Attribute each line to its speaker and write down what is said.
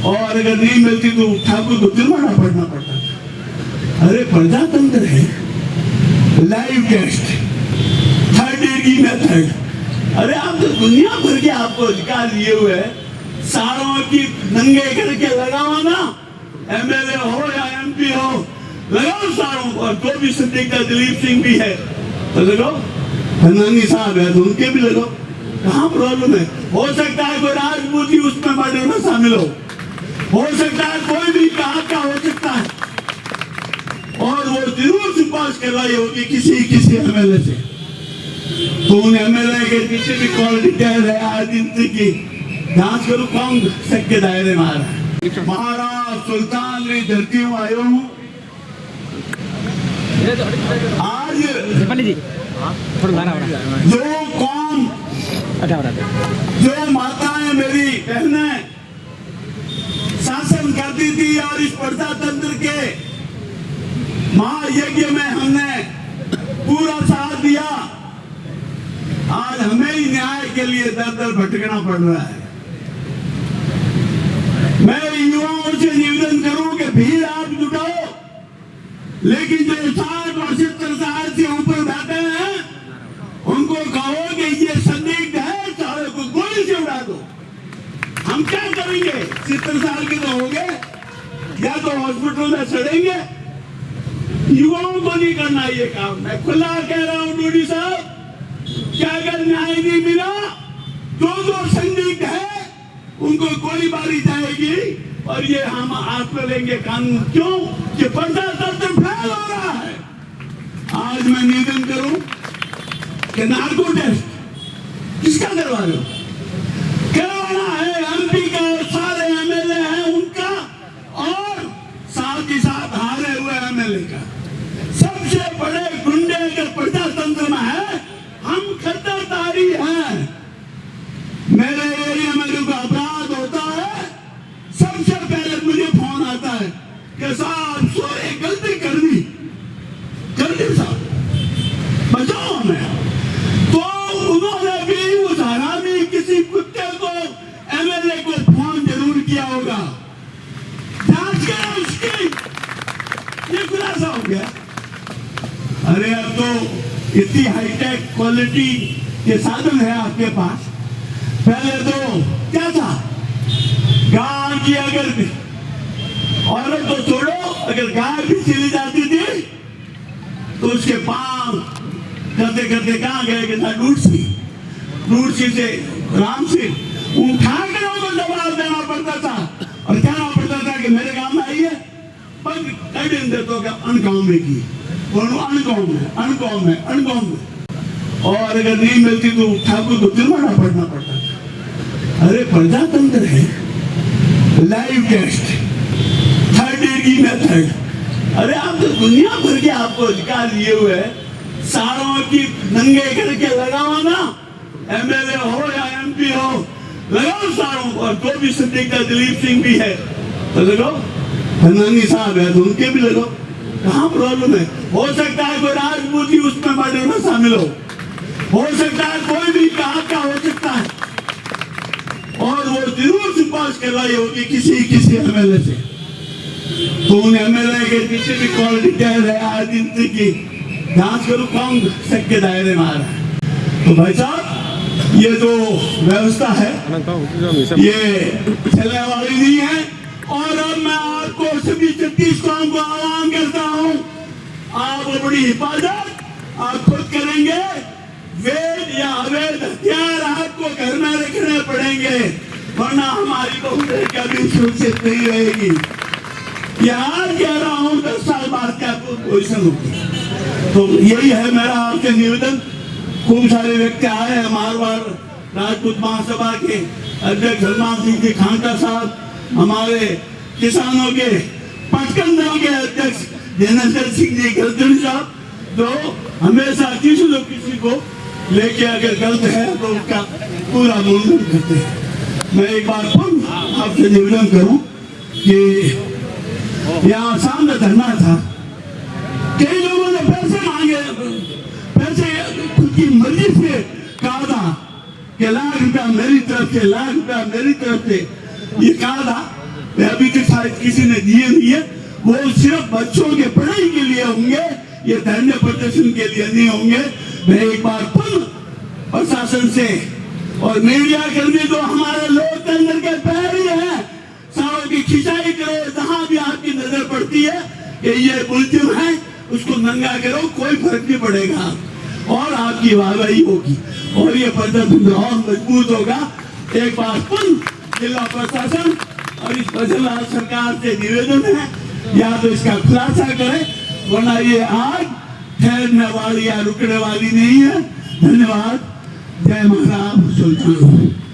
Speaker 1: और अगर नहीं मिलती तो ठाकुर को जुर्माना भरना पड़ता था। अरे प्रजातंत्र है, live test, third degree method. अरे आप तो दुनिया भर के आपको अधिकार दिए हुए है, सारों की नंगे करके लगाओ ना, एमएलए हो या एमपी हो, लगाओ सारों को। और जो भी संदिग्ध दिलीप सिंह भी है तो लगाओ, फनानी साहब है तो उनके भी लगाओ। कहाँ प्रॉब्लम है? हो सकता है कोई राजपूत ही उसमें मर्डर में शामिल हो सकता है कोई भी कहा का हो सकता है, और वो जरूर सिफारिश करवाई होगी किसी एमएलए से। तो उन एमएलए के किसी भी क्वालिटी कह रहे राजनीति की जांच करो कौन सबके दायरे में आ रहा है। महाराज सुल्तान की धरती में आयो हूँ आज। जो कौम, जो माताएं मेरी बहनें शासन करती थी और इस प्रजातंत्र के महायज्ञ में हमने पूरा साथ दिया, आज हमें ही न्याय के लिए दर दर भटकना पड़ रहा है। मैं युवाओं से निवेदन करूं कि भीड़ आप जुटाओ, लेकिन जो 60 और 70 साल से ऊपर बैठे हैं उनको कहो कि ये संदिग्ध है, सारे को गोली से उड़ा दो। हम क्या करेंगे? 70 साल के तो होंगे, या तो हॉस्पिटल में सड़ेंगे। युवाओं को नहीं करना ये काम। मैं खुला कह रहा हूं डोडी साहब, क्या अगर न्याय नहीं मिला जो संदिग्ध है उनको गोलीबारी जाएगी, और ये हम हाथ में लेंगे कानून। क्यों? कि प्रजातंत्र फैल हो रहा है। आज मैं निवेदन करूं कि नार्को टेस्ट किसका करवा रहे हो? करवाना है एमपी का, और सारे एमएलए हैं उनका, और साथ ही साथ हारे हुए एमएलए का। सबसे बड़े गुंडे अगर प्रजातंत्र में है, हम खतरदारी हैं। मेरे एरिया में जो अपराध होता है, सबसे पहले मुझे फोन आता है कि साहब सोरे गलती कर दी साहब, बचाओ हमें। तो उन्होंने भी उस हरामी किसी कुत्ते को, एमएलए को फोन जरूर किया होगा। जांच करें उसकी, ये खुलासा हो गया। अरे अब तो इतनी हाईटेक क्वालिटी के साधन है आपके पास। पहले तो क्या था, गांव की अगर औरत तो छोड़ो, अगर गाय भी चली जाती थी तो उसके पांव करते करते कहां गए कि था डूडसी से राम से उठा कर उनको जवाब देना पड़ता था, और कहना पड़ता था कि मेरे गांव में आई है, पर कई दिन देते क्या अनगांव में की, अनगांव में। और अगर नहीं मिलती तो ठाकुर को जुर्माना भरना पड़ता था। अरे प्रजातंत्र है, live test, third degree method. अरे आप तो दुनिया भर के आपको अधिकार दिए हुए है, सारों की नंगे करके लगाओ ना, एमएलए हो या एमपी हो, लगाओ सारों को। और जो भी संदिग्ध दिलीप सिंह भी है तो लगाओ, फनानी साहब है तो उनके भी लगाओ। कहाँ प्रॉब्लम है? हो सकता है कोई राजपूत ही उसमें मर्डर में शामिल हो सकता है कोई भी कहा का हो सकता है, और वो जरूर सिफारिश करवाई होगी किसी एमएलए से। तो उन एमएलए के किसी भी क्वालिटी कह रहे राजनीति की जांच करो कौन सबके दायरे में आ रहा है। तो भाई साहब, ये जो व्यवस्था है ये चलने वाली नहीं है। और अब मैं आपको सभी 36 कौम को आह्वान करता हूँ, आप अपनी हिफाजत आप खुद करेंगे। वेद या अवैध हथियार आपको घर में रखने पड़ेंगे, वरना हमारी बहुतें कभी सुरक्षित नहीं रहेगी। यार कह रहा हूँ 10 साल बाद क्या पोजिशन होगी। तो यही है मेरा आपसे निवेदन। खूब सारे व्यक्ति आए हैं, मारवाड़ राजपूत महासभा के अध्यक्ष हनुमान सिंह जी खांटा साहब, हमारे किसानों के पटकन दल के अध्यक्ष जनेश्वर सिंह जी गलतड़ी साहब, जो हमेशा किसी को लेके अगर गलत है तो उसका पूरा मूल्यांकन करते हैं। मैं एक बार फिर आपसे निवेदन करूं कि यहाँ सामने धरना था, कई लोगों ने पैसे मांगे, पैसे खुद की मर्जी से कहा था कि ₹1,00,000 मेरी तरफ से, ₹1,00,000 मेरी तरफ से, ये कहा था। वे अभी तक शायद किसी ने दिए नहीं है। वो सिर्फ बच्चों के पढ़ाई के लिए होंगे, ये धरने प्रदर्शन के लिए नहीं होंगे। मैं एक बार फिर प्रशासन से और मीडिया कर्मी तो हमारे लोकतंत्र के पैर ही है, सारों की खिंचाई करो, जहां भी आपकी नजर पड़ती है कि ये मुलजिम है उसको नंगा करो, कोई फर्क नहीं पड़ेगा और आपकी वाहवाही होगी और ये प्रदर्शन और मजबूत होगा। एक बार फिर जिला प्रशासन और इस बजला सरकार से निवेदन है, या तो इसका खुलासा करें, वरना ये आग ठहरने वाली या रुकने वाली नहीं है। धन्यवाद। जय महाराज सुल्तान।